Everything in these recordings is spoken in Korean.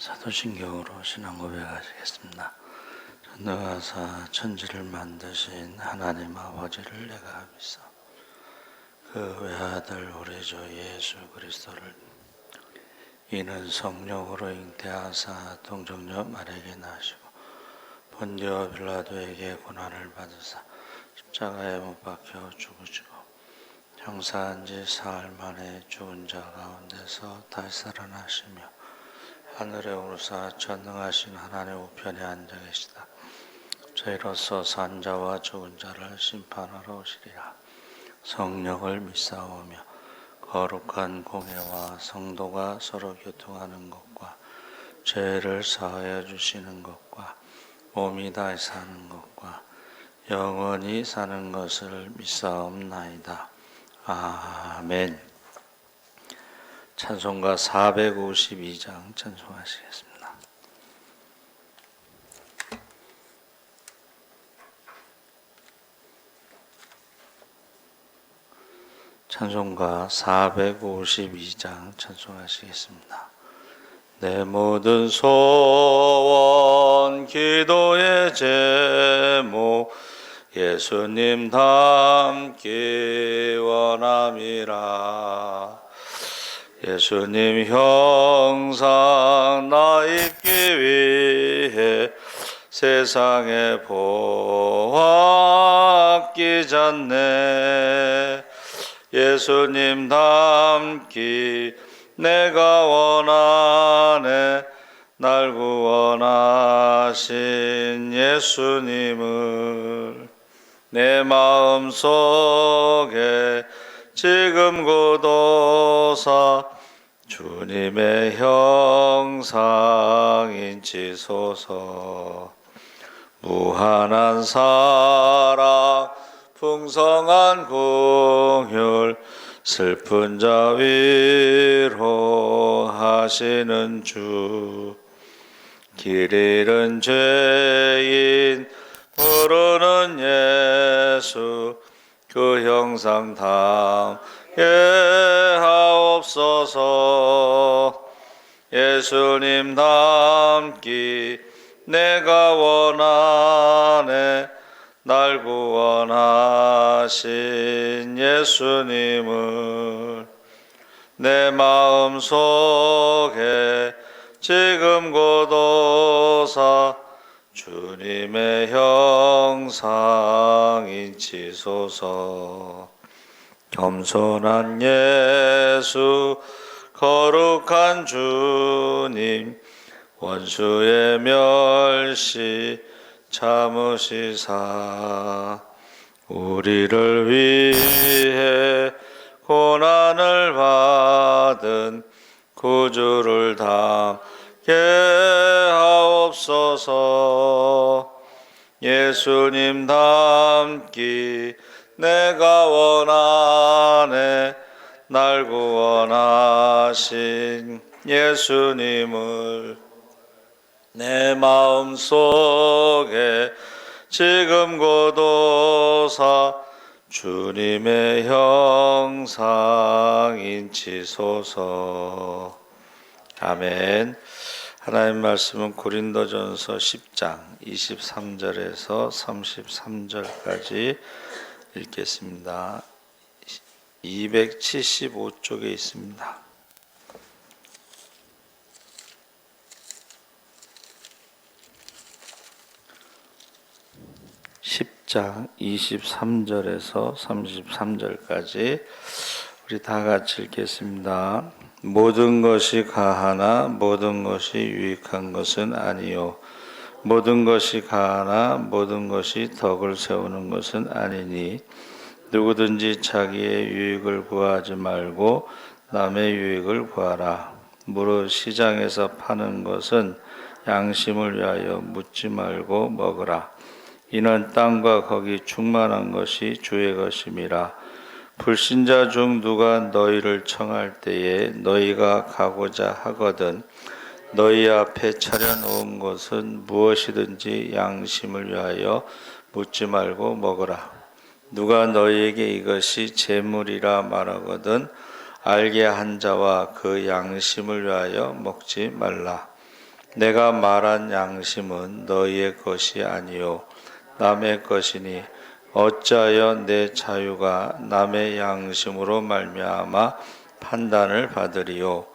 사도신경으로 신앙 고백하시겠습니다. 전능하사 천지를 만드신 하나님 아버지를 내가 믿사 그 외아들 우리 주 예수 그리스도를 이는 성령으로 잉태하사 동정녀 마리아에게 나시고 본디오 빌라도에게 고난을 받으사 십자가에 못 박혀 죽으시고 장사한 지 사흘 만에 죽은 자 가운데서 다시 살아나시며 하늘에 오르사 전능하신 하나님 우편에 앉아 계시다. 저희로서 산자와 죽은 자를 심판하러 오시리라. 성령을 믿사오며 거룩한 공예와 성도가 서로 교통하는 것과 죄를 사하여 주시는 것과 몸이 다시 사는 것과 영원히 사는 것을 믿사옵나이다. 아멘. 찬송가 452장 찬송하시겠습니다. 찬송가 452장 찬송하시겠습니다. 내 모든 소원 기도의 제목 예수님 닮기 원함이라. 예수님 형상 나 입기 위해 세상에 보았기 전에 예수님 닮기 내가 원하네. 날 구원하신 예수님을 내 마음속에 지금 고도사 주님의 형상 인치소서. 무한한 사랑 풍성한 긍휼 슬픈 자 위로하시는 주. 길 잃은 죄인 부르는 예수 그 형상 담게 하옵소서. 예수님 닮기 내가 원하네. 날 구원하신 예수님을 내 마음속에 지금 고도사 주님의 형상 인치소서. 겸손한 예수 거룩한 주님 원수의 멸시 참으시사 우리를 위해 고난을 받은 구주를 담게 하옵소서. 예수님 닮기 내가 원하네. 날 구원하신 예수님을 내 마음속에 지금 고도사 주님의 형상 인치소서. 아멘. 하나님 말씀은 고린도전서 10장 23절에서 33절까지 읽겠습니다. 275쪽에 있습니다. 10장 23절에서 33절까지 우리 다 같이 읽겠습니다. 모든 것이 가하나 모든 것이 유익한 것은 아니요 모든 것이 가하나 모든 것이 덕을 세우는 것은 아니니 누구든지 자기의 유익을 구하지 말고 남의 유익을 구하라. 무릇 시장에서 파는 것은 양심을 위하여 묻지 말고 먹으라. 이는 땅과 거기 충만한 것이 주의 것임이라. 불신자 중 누가 너희를 청할 때에 너희가 가고자 하거든 너희 앞에 차려놓은 것은 무엇이든지 양심을 위하여 묻지 말고 먹으라. 누가 너희에게 이것이 재물이라 말하거든 알게 한 자와 그 양심을 위하여 먹지 말라. 내가 말한 양심은 너희의 것이 아니요 남의 것이니 어찌하여 내 자유가 남의 양심으로 말미암아 판단을 받으리요.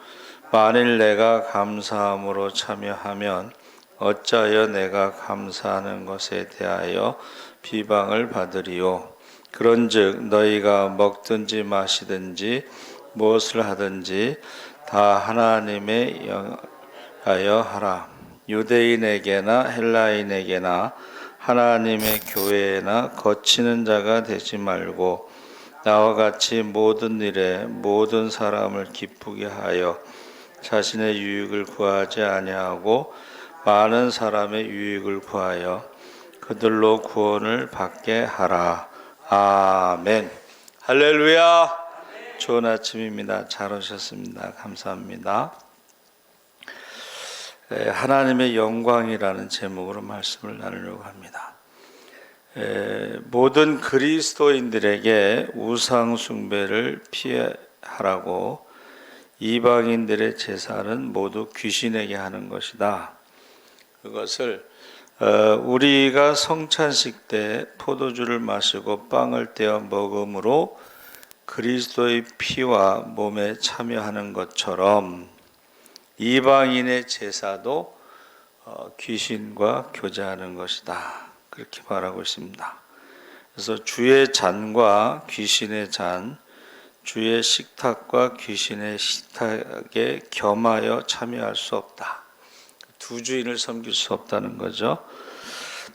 만일 내가 감사함으로 참여하면 어찌하여 내가 감사하는 것에 대하여 비방을 받으리요. 그런즉 너희가 먹든지 마시든지 무엇을 하든지 다 하나님의 영하여 하라. 유대인에게나 헬라인에게나 하나님의 교회에나 거치는 자가 되지 말고 나와 같이 모든 일에 모든 사람을 기쁘게 하여 자신의 유익을 구하지 아니하고 많은 사람의 유익을 구하여 그들로 구원을 받게 하라. 아멘. 할렐루야. 좋은 아침입니다. 잘 오셨습니다. 감사합니다. 하나님의 영광이라는 제목으로 말씀을 나누려고 합니다. 모든 그리스도인들에게 우상 숭배를 피하라고 이방인들의 제사는 모두 귀신에게 하는 것이다. 그것을 우리가 성찬식 때 포도주를 마시고 빵을 떼어 먹음으로 그리스도의 피와 몸에 참여하는 것처럼 이방인의 제사도 귀신과 교제하는 것이다. 그렇게 말하고 있습니다. 그래서 주의 잔과 귀신의 잔, 주의 식탁과 귀신의 식탁에 겸하여 참여할 수 없다. 두 주인을 섬길 수 없다는 거죠.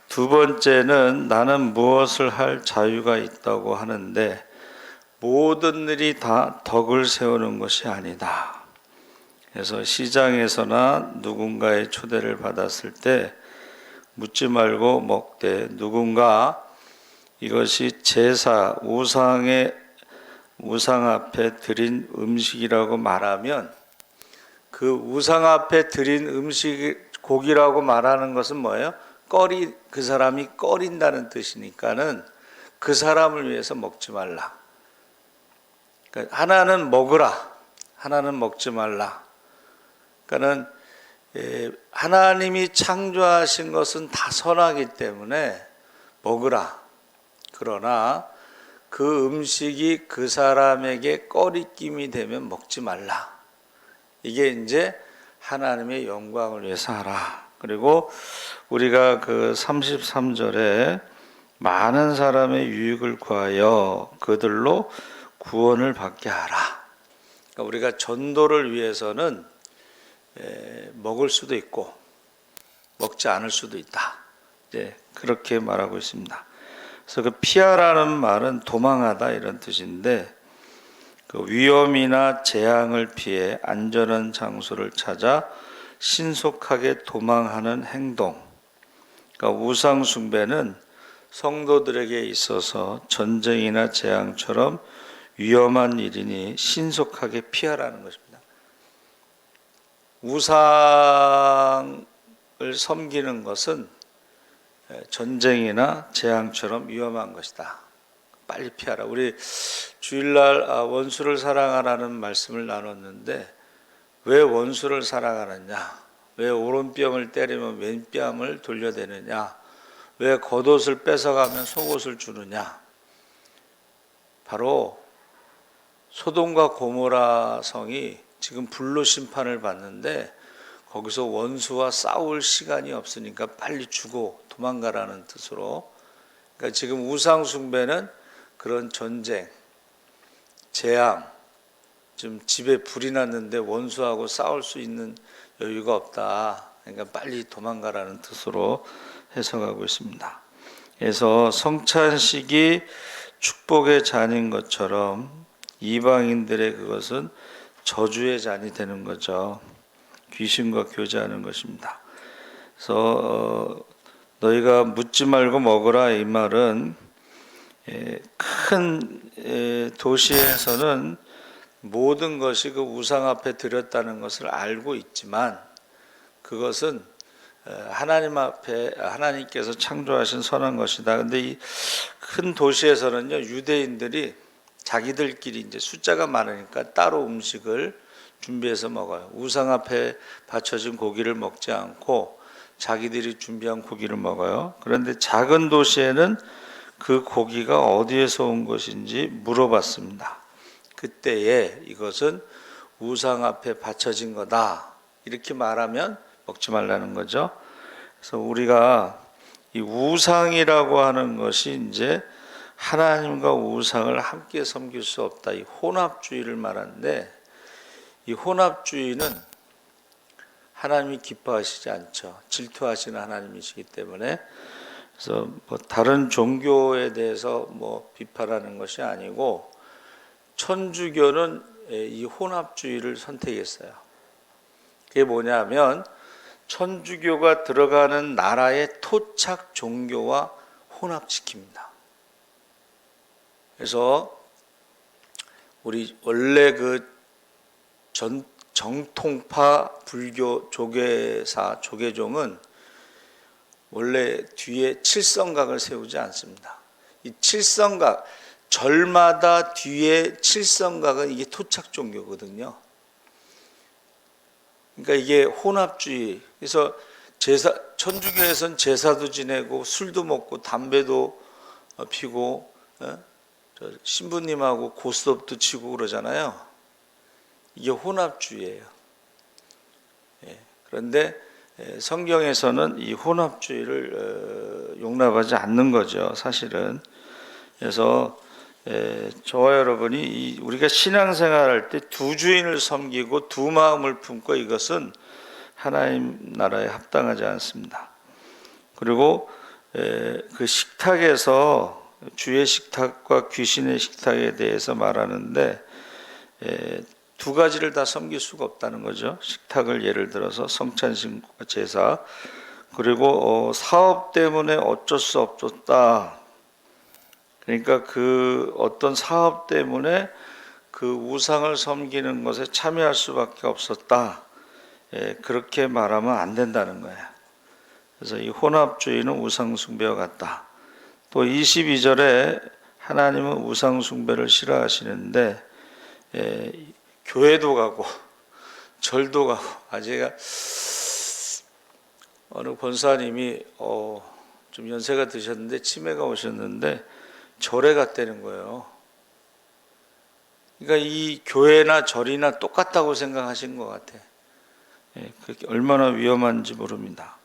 두 번째는 나는 무엇을 할 자유가 있다고 하는데 모든 일이 다 덕을 세우는 것이 아니다. 그래서 시장에서나 누군가의 초대를 받았을 때 묻지 말고 먹되 누군가 이것이 제사, 우상 앞에 드린 음식이라고 말하면 그 우상 앞에 드린 고기라고 말하는 것은 뭐예요? 그 사람이 꺼린다는 뜻이니까는 그 사람을 위해서 먹지 말라. 그러니까 하나는 먹으라, 하나는 먹지 말라. 그러니까는 하나님이 창조하신 것은 다 선하기 때문에 먹으라. 그러나 그 음식이 그 사람에게 꺼리낌이 되면 먹지 말라. 이게 이제 하나님의 영광을 위해서 하라. 그리고 우리가 그 33절에 많은 사람의 유익을 구하여 그들로 구원을 받게 하라. 그러니까 우리가 전도를 위해서는 먹을 수도 있고 먹지 않을 수도 있다. 그렇게 말하고 있습니다. 그래서 그 피하라는 말은 도망하다 이런 뜻인데 그 위험이나 재앙을 피해 안전한 장소를 찾아 신속하게 도망하는 행동. 그러니까 우상 숭배는 성도들에게 있어서 전쟁이나 재앙처럼 위험한 일이니 신속하게 피하라는 것입니다. 우상을 섬기는 것은 전쟁이나 재앙처럼 위험한 것이다. 빨리 피하라. 우리 주일날 원수를 사랑하라는 말씀을 나눴는데 왜 원수를 사랑하느냐? 왜 오른뺨을 때리면 왼뺨을 돌려대느냐? 왜 겉옷을 뺏어가면 속옷을 주느냐? 바로 소돔과 고모라 성이 지금 불로 심판을 받는데 거기서 원수와 싸울 시간이 없으니까 빨리 죽고 도망가라는 뜻으로. 그러니까 지금 우상 숭배는 그런 전쟁, 재앙, 지금 집에 불이 났는데 원수하고 싸울 수 있는 여유가 없다. 그러니까 빨리 도망가라는 뜻으로 해석하고 있습니다. 그래서 성찬식이 축복의 잔인 것처럼 이방인들의 그것은 저주의 잔이 되는 거죠. 귀신과 교제하는 것입니다. 그래서 너희가 묻지 말고 먹으라 이 말은 큰 도시에서는 모든 것이 그 우상 앞에 드렸다는 것을 알고 있지만 그것은 하나님 앞에 하나님께서 창조하신 선한 것이다. 근데 이 큰 도시에서는요 유대인들이 자기들끼리 이제 숫자가 많으니까 따로 음식을 준비해서 먹어요. 우상 앞에 바쳐진 고기를 먹지 않고 자기들이 준비한 고기를 먹어요. 그런데 작은 도시에는 그 고기가 어디에서 온 것인지 물어봤습니다. 그때에 이것은 우상 앞에 바쳐진 거다, 이렇게 말하면 먹지 말라는 거죠. 그래서 우리가 이 우상이라고 하는 것이 이제 하나님과 우상을 함께 섬길 수 없다, 이 혼합주의를 말하는데, 이 혼합주의는 하나님이 기뻐하시지 않죠. 질투하시는 하나님이시기 때문에. 그래서 뭐 다른 종교에 대해서 뭐 비판하는 것이 아니고, 천주교는 이 혼합주의를 선택했어요. 그게 뭐냐면 천주교가 들어가는 나라의 토착 종교와 혼합시킵니다. 그래서 우리 원래 그 정통파 불교 조계종은 원래 뒤에 칠성각을 세우지 않습니다. 이 칠성각, 절마다 뒤에 칠성각은 이게 토착 종교거든요. 그러니까 이게 혼합주의. 그래서 천주교에서는 제사도 지내고 술도 먹고 담배도 피고 신부님하고 고스톱도 치고 그러잖아요. 이게 혼합주의예요. 그런데 성경에서는 이 혼합주의를 용납하지 않는 거죠, 사실은. 그래서 저와 여러분이 우리가 신앙생활할 때 두 주인을 섬기고 두 마음을 품고, 이것은 하나님 나라에 합당하지 않습니다. 그리고 그 식탁에서 주의 식탁과 귀신의 식탁에 대해서 말하는데, 두 가지를 다 섬길 수가 없다는 거죠. 식탁을 예를 들어서 성찬식과 제사, 그리고 사업 때문에 어쩔 수 없었다. 그러니까 그 어떤 사업 때문에 그 우상을 섬기는 것에 참여할 수밖에 없었다, 그렇게 말하면 안 된다는 거예요. 그래서 이 혼합주의는 우상 숭배와 같다. 또 22절에 하나님은 우상 숭배를 싫어하시는데, 교회도 가고 절도 가고. 제가 어느 권사님이 좀 연세가 드셨는데 치매가 오셨는데 절에 갔다는 거예요. 그러니까 이 교회나 절이나 똑같다고 생각하신 것 같아. 그렇게 얼마나 위험한지 모릅니다.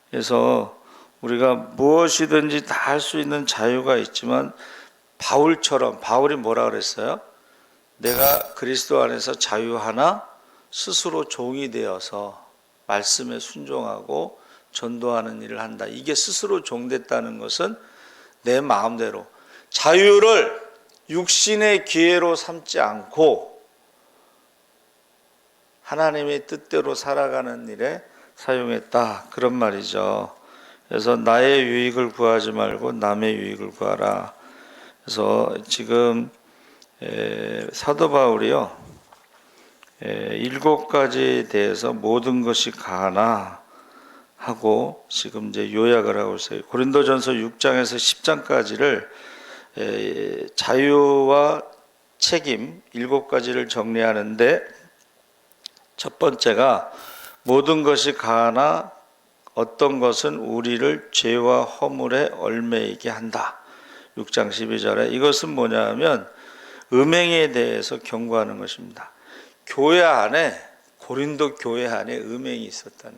그래서 우리가 무엇이든지 다 할 수 있는 자유가 있지만, 바울처럼, 바울이 뭐라 그랬어요? 내가 그리스도 안에서 자유하나 스스로 종이 되어서 말씀에 순종하고 전도하는 일을 한다. 이게 스스로 종됐다는 것은 내 마음대로 자유를 육신의 기회로 삼지 않고 하나님의 뜻대로 살아가는 일에 사용했다, 그런 말이죠. 그래서 나의 유익을 구하지 말고 남의 유익을 구하라. 그래서 지금 사도 바울이요, 7가지에 대해서 모든 것이 가나 하고 지금 이제 요약을 하고 있어요. 고린도전서 6장에서 10장까지를 자유와 책임 7가지를 정리하는데, 첫 번째가 모든 것이 가나 어떤 것은 우리를 죄와 허물에 얽매이게 한다. 6장 12절에 이것은 뭐냐면 음행에 대해서 경고하는 것입니다. 교회 안에, 고린도 교회 안에 음행이 있었다는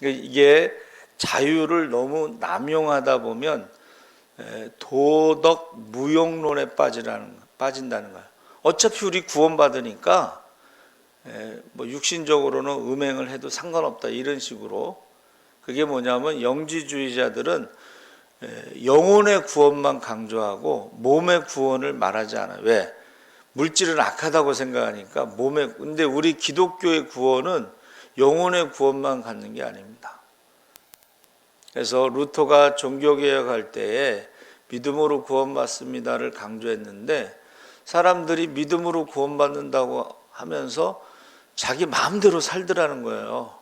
거예요. 이게 자유를 너무 남용하다 보면 도덕 무용론에 빠진다는 거예요. 어차피 우리 구원받으니까 뭐 육신적으로는 음행을 해도 상관없다, 이런 식으로. 그게 뭐냐면 영지주의자들은 영혼의 구원만 강조하고 몸의 구원을 말하지 않아요. 왜? 물질은 악하다고 생각하니까 근데 우리 기독교의 구원은 영혼의 구원만 갖는 게 아닙니다. 그래서 루터가 종교개혁할 때에 믿음으로 구원받습니다를 강조했는데, 사람들이 믿음으로 구원받는다고 하면서 자기 마음대로 살더라는 거예요.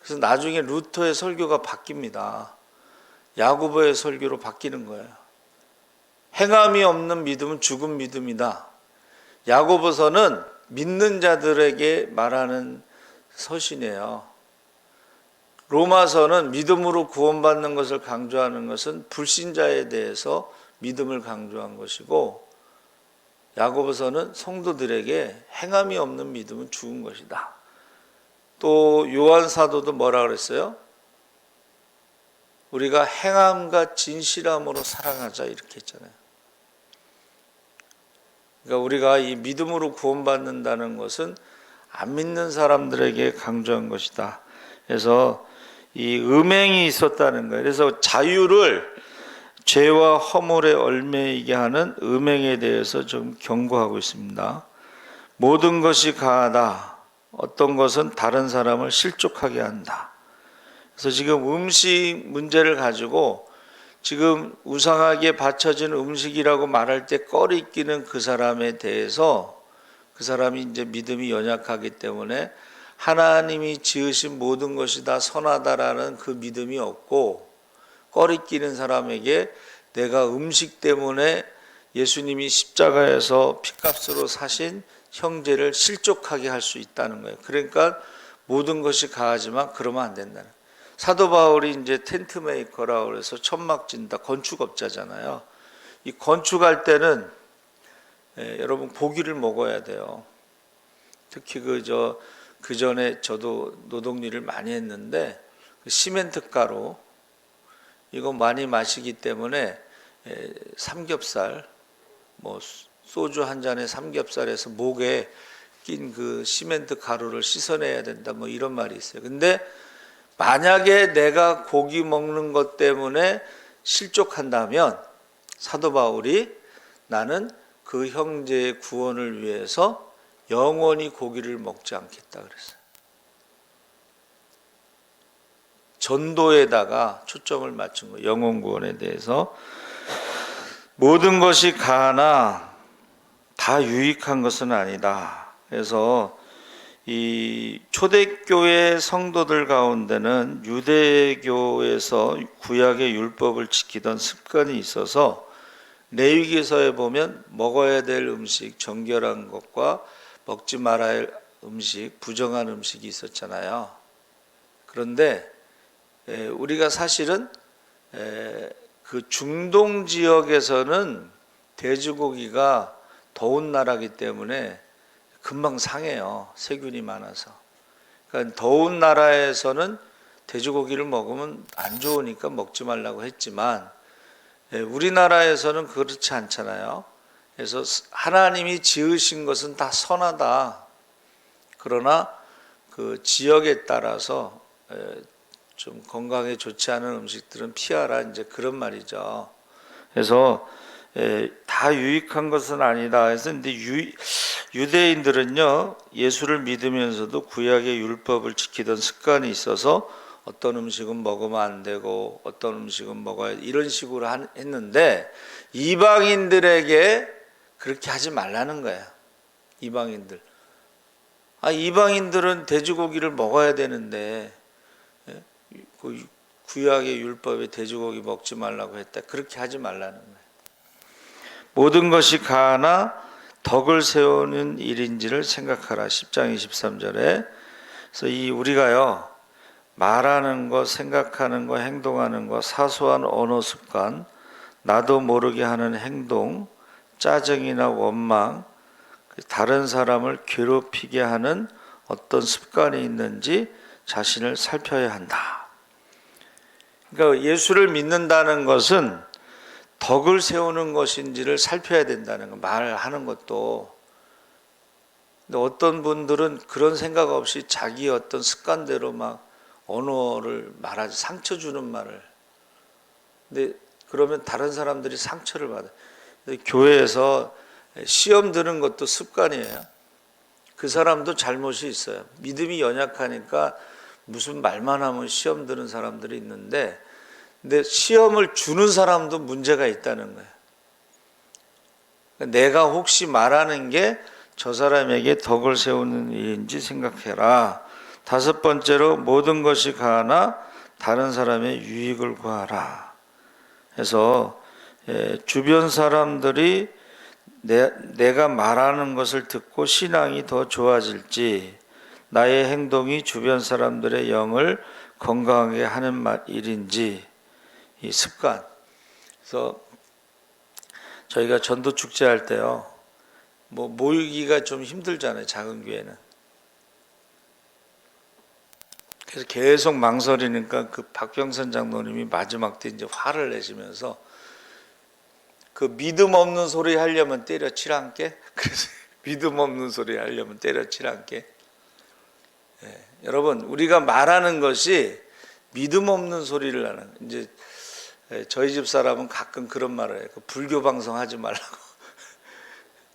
그래서 나중에 루터의 설교가 바뀝니다. 야고보의 설교로 바뀌는 거예요. 행함이 없는 믿음은 죽은 믿음이다. 야고보서는 믿는 자들에게 말하는 서신이에요. 로마서는 믿음으로 구원받는 것을 강조하는 것은 불신자에 대해서 믿음을 강조한 것이고, 야고보서는 성도들에게 행함이 없는 믿음은 죽은 것이다. 또 요한 사도도 뭐라 그랬어요? 우리가 행함과 진실함으로 사랑하자 이렇게 했잖아요. 그러니까 우리가 이 믿음으로 구원받는다는 것은 안 믿는 사람들에게 강조한 것이다. 그래서 이 음행이 있었다는 거예요. 그래서 자유를 죄와 허물에 얽매이게 하는 음행에 대해서 좀 경고하고 있습니다. 모든 것이 가하다. 어떤 것은 다른 사람을 실족하게 한다. 그래서 지금 음식 문제를 가지고 지금 우상하게 바쳐진 음식이라고 말할 때 꺼리 끼는 그 사람에 대해서, 그 사람이 이제 믿음이 연약하기 때문에 하나님이 지으신 모든 것이 다 선하다라는 그 믿음이 없고, 꺼리 끼는 사람에게 내가 음식 때문에 예수님이 십자가에서 피값으로 사신 형제를 실족하게 할 수 있다는 거예요. 그러니까 모든 것이 가하지만 그러면 안 된다는. 사도 바울이 이제 텐트 메이커라고 그래서 천막 진다, 건축업자잖아요. 이 건축할 때는 여러분 고기를 먹어야 돼요. 특히 그 전에 저도 노동 일을 많이 했는데, 그 시멘트 가루 이거 많이 마시기 때문에 삼겹살, 뭐 소주 한 잔에 삼겹살에서 목에 낀 그 시멘트 가루를 씻어내야 된다, 뭐 이런 말이 있어요. 근데 만약에 내가 고기 먹는 것 때문에 실족한다면 사도 바울이 나는 그 형제의 구원을 위해서 영원히 고기를 먹지 않겠다 그랬어요. 전도에다가 초점을 맞춘 거예요. 영혼 구원에 대해서. 모든 것이 가하나 다 유익한 것은 아니다. 그래서 이 초대교회 성도들 가운데는 유대교에서 구약의 율법을 지키던 습관이 있어서 레위기서에 보면 먹어야 될 음식, 정결한 것과 먹지 말아야 할 음식, 부정한 음식이 있었잖아요. 그런데 우리가 사실은 그 중동 지역에서는 돼지고기가 더운 나라이기 때문에 금방 상해요. 세균이 많아서. 그러니까 더운 나라에서는 돼지고기를 먹으면 안 좋으니까 먹지 말라고 했지만, 우리나라에서는 그렇지 않잖아요. 그래서 하나님이 지으신 것은 다 선하다. 그러나 그 지역에 따라서 좀 건강에 좋지 않은 음식들은 피하라, 이제 그런 말이죠. 그래서 다 유익한 것은 아니다. 그래서 근데 유대인들은요, 예수를 믿으면서도 구약의 율법을 지키던 습관이 있어서 어떤 음식은 먹으면 안 되고 어떤 음식은 먹어야 이런 식으로 했는데, 이방인들에게 그렇게 하지 말라는 거예요. 이방인들. 이방인들은 돼지고기를 먹어야 되는데 구약의 율법에 돼지고기 먹지 말라고 했다. 그렇게 하지 말라는 거예요. 모든 것이 가하나 덕을 세우는 일인지를 생각하라. 10장 23절에. 그래서 우리가요, 말하는 거, 생각하는 거, 행동하는 거, 사소한 언어 습관, 나도 모르게 하는 행동, 짜증이나 원망, 다른 사람을 괴롭히게 하는 어떤 습관이 있는지 자신을 살펴야 한다. 그러니까 예수를 믿는다는 것은 덕을 세우는 것인지를 살펴야 된다는 거, 말하는 것도. 근데 어떤 분들은 그런 생각 없이 자기 어떤 습관대로 막 언어를 말하지, 상처 주는 말을. 근데 그러면 다른 사람들이 상처를 받아요. 교회에서 시험 드는 것도 습관이에요. 그 사람도 잘못이 있어요. 믿음이 연약하니까 무슨 말만 하면 시험 드는 사람들이 있는데, 근데 시험을 주는 사람도 문제가 있다는 거예요. 내가 혹시 말하는 게 저 사람에게 덕을 세우는 일인지 생각해라. 5번째로 모든 것이 가하나 다른 사람의 유익을 구하라. 해서 주변 사람들이 내가 말하는 것을 듣고 신앙이 더 좋아질지, 나의 행동이 주변 사람들의 영을 건강하게 하는 일인지, 이 습관. 그래서 저희가 전도 축제할 때요, 모이기가 좀 힘들잖아요, 작은 교회는. 그래서 계속 망설이니까 그 박병선 장로님이 마지막 때 이제 화를 내시면서, 그 믿음 없는 소리 하려면 때려칠 않게. 그래서 믿음 없는 소리 하려면 때려칠 않게. 여러분, 우리가 말하는 것이 믿음 없는 소리를 하는, 이제 저희 집 사람은 가끔 그런 말을 해요. 불교 방송하지 말라고.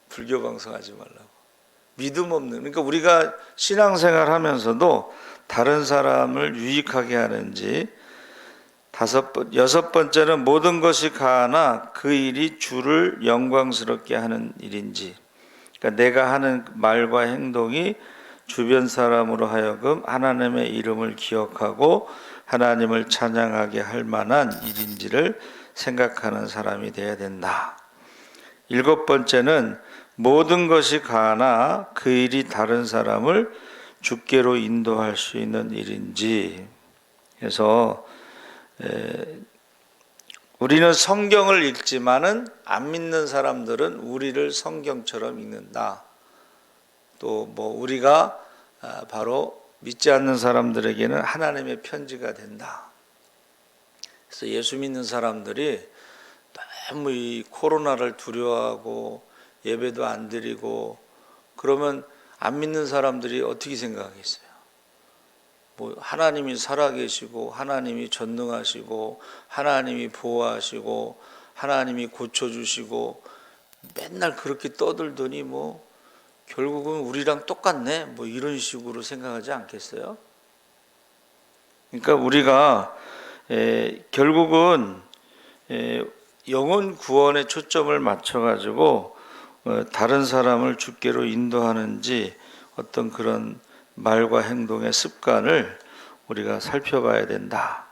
불교 방송하지 말라고. 믿음 없는, 그러니까 우리가 신앙생활 하면서도 다른 사람을 유익하게 하는지, 여섯 번째는 모든 것이 가하나 그 일이 주를 영광스럽게 하는 일인지, 그러니까 내가 하는 말과 행동이 주변 사람으로 하여금 하나님의 이름을 기억하고 하나님을 찬양하게 할 만한 일인지를 생각하는 사람이 되어야 된다. 일곱 번째는 모든 것이 가하나 그 일이 다른 사람을 주께로 인도할 수 있는 일인지. 그래서 우리는 성경을 읽지만은 안 믿는 사람들은 우리를 성경처럼 읽는다. 또 우리가 바로 믿지 않는 사람들에게는 하나님의 편지가 된다. 그래서 예수 믿는 사람들이 너무 이 코로나를 두려워하고 예배도 안 드리고 그러면 안 믿는 사람들이 어떻게 생각하겠어요? 하나님이 살아계시고 하나님이 전능하시고 하나님이 보호하시고 하나님이 고쳐주시고 맨날 그렇게 떠들더니 결국은 우리랑 똑같네, 이런 식으로 생각하지 않겠어요? 그러니까 우리가 결국은 영혼 구원에 초점을 맞춰가지고 다른 사람을 주께로 인도하는지 어떤 그런 말과 행동의 습관을 우리가 살펴봐야 된다.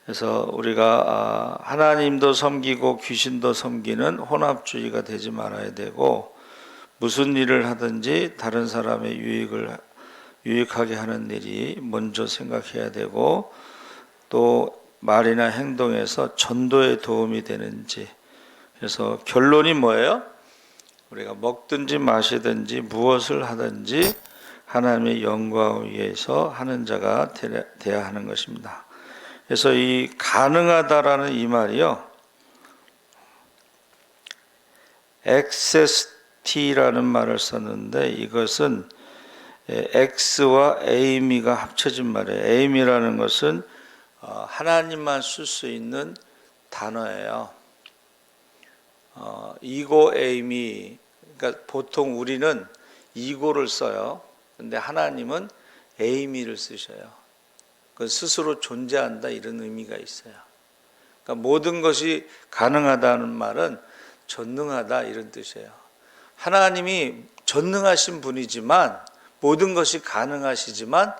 그래서 우리가 하나님도 섬기고 귀신도 섬기는 혼합주의가 되지 말아야 되고, 무슨 일을 하든지 다른 사람의 유익하게 하는 일이 먼저 생각해야 되고, 또 말이나 행동에서 전도에 도움이 되는지. 그래서 결론이 뭐예요? 우리가 먹든지 마시든지 무엇을 하든지 하나님의 영광을 위해서 하는 자가 되어야 하는 것입니다. 그래서 이 가능하다라는 이 말이요, XST라는 말을 썼는데 이것은 X와 에이미가 합쳐진 말이에요. 에이미라는 것은 하나님만 쓸 수 있는 단어예요. 이고 에이미, 그러니까 보통 우리는 이고를 써요. 근데 하나님은 에이미를 쓰셔요. 그 스스로 존재한다, 이런 의미가 있어요. 그러니까 모든 것이 가능하다는 말은 전능하다, 이런 뜻이에요. 하나님이 전능하신 분이지만 모든 것이 가능하시지만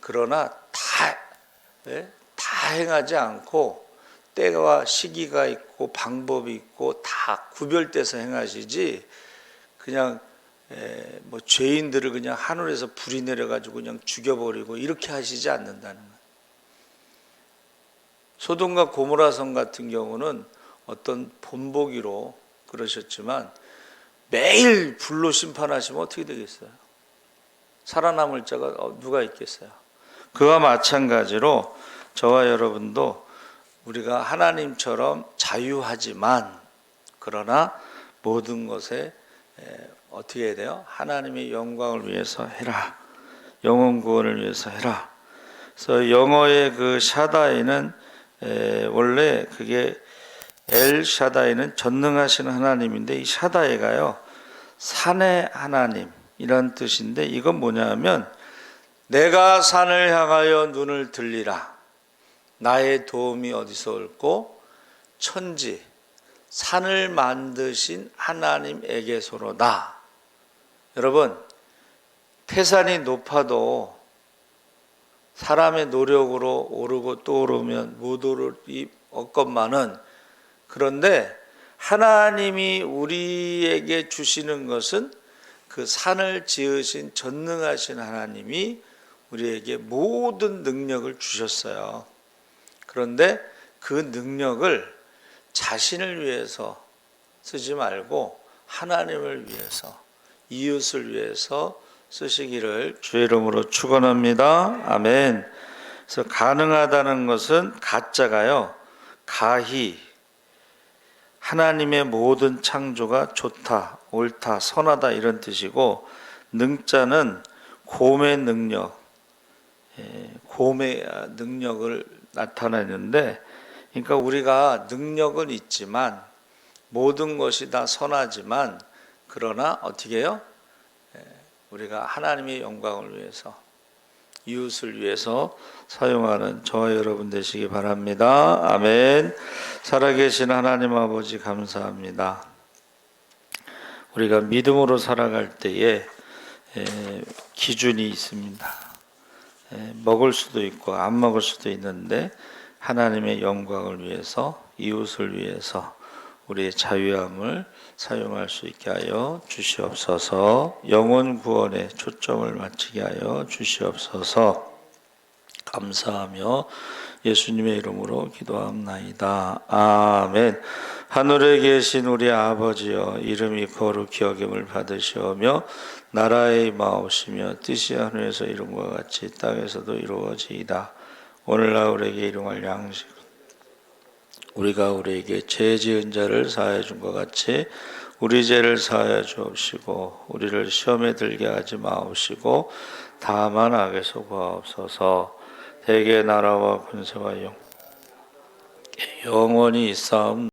그러나 다 행하지 않고 때와 시기가 있고 방법이 있고 다 구별돼서 행하시지, 그냥 죄인들을 그냥 하늘에서 불이 내려가지고 그냥 죽여버리고 이렇게 하시지 않는다는 거예요. 소돔과 고모라 성 같은 경우는 어떤 본보기로 그러셨지만 매일 불로 심판하시면 어떻게 되겠어요? 살아남을 자가 누가 있겠어요? 그와 마찬가지로 저와 여러분도 우리가 하나님처럼 자유하지만 그러나 모든 것에 어떻게 해야 돼요? 하나님의 영광을 위해서 해라. 영혼 구원을 위해서 해라. 그래서 영어의 그 샤다이는 원래 그게 엘 샤다이는 전능하신 하나님인데, 이 샤다이가요 산의 하나님이란 뜻인데, 이건 뭐냐면 내가 산을 향하여 눈을 들리라. 나의 도움이 어디서 올고? 천지 산을 만드신 하나님에게서로다. 여러분, 태산이 높아도 사람의 노력으로 오르고 또 오르면 못 오를 이 없건만은, 그런데 하나님이 우리에게 주시는 것은 그 산을 지으신 전능하신 하나님이 우리에게 모든 능력을 주셨어요. 그런데 그 능력을 자신을 위해서 쓰지 말고 하나님을 위해서, 이웃을 위해서 쓰시기를 주의 이름으로 축원합니다. 아멘. 그래서 가능하다는 것은 가짜가요, 가히 하나님의 모든 창조가 좋다, 옳다, 선하다 이런 뜻이고, 능자는 곰의 능력, 곰의 능력을 나타내는데, 그러니까 우리가 능력은 있지만 모든 것이 다 선하지만, 그러나 어떻게 해요? 우리가 하나님의 영광을 위해서, 이웃을 위해서 사용하는 저와 여러분 되시기 바랍니다. 아멘. 살아계신 하나님 아버지 감사합니다. 우리가 믿음으로 살아갈 때에 기준이 있습니다. 먹을 수도 있고 안 먹을 수도 있는데, 하나님의 영광을 위해서, 이웃을 위해서 우리의 자유함을 사용할 수 있게 하여 주시옵소서. 영혼 구원에 초점을 맞추게 하여 주시옵소서. 감사하며 예수님의 이름으로 기도합나이다. 아멘. 하늘에 계신 우리 아버지여, 이름이 거룩히 여김을 받으시오며 나라의 임하옵시며 뜻이 하늘에서 이룬 것 같이 땅에서도 이루어지이다. 오늘날 우리에게 일용할 양식, 우리가 우리에게 죄 지은 자를 사하여 준 것 같이 우리 죄를 사하여 주옵시고, 우리를 시험에 들게 하지 마옵시고 다만 악에서 구하옵소서. 대개 나라와 권세와 영원히 있사옵나이다.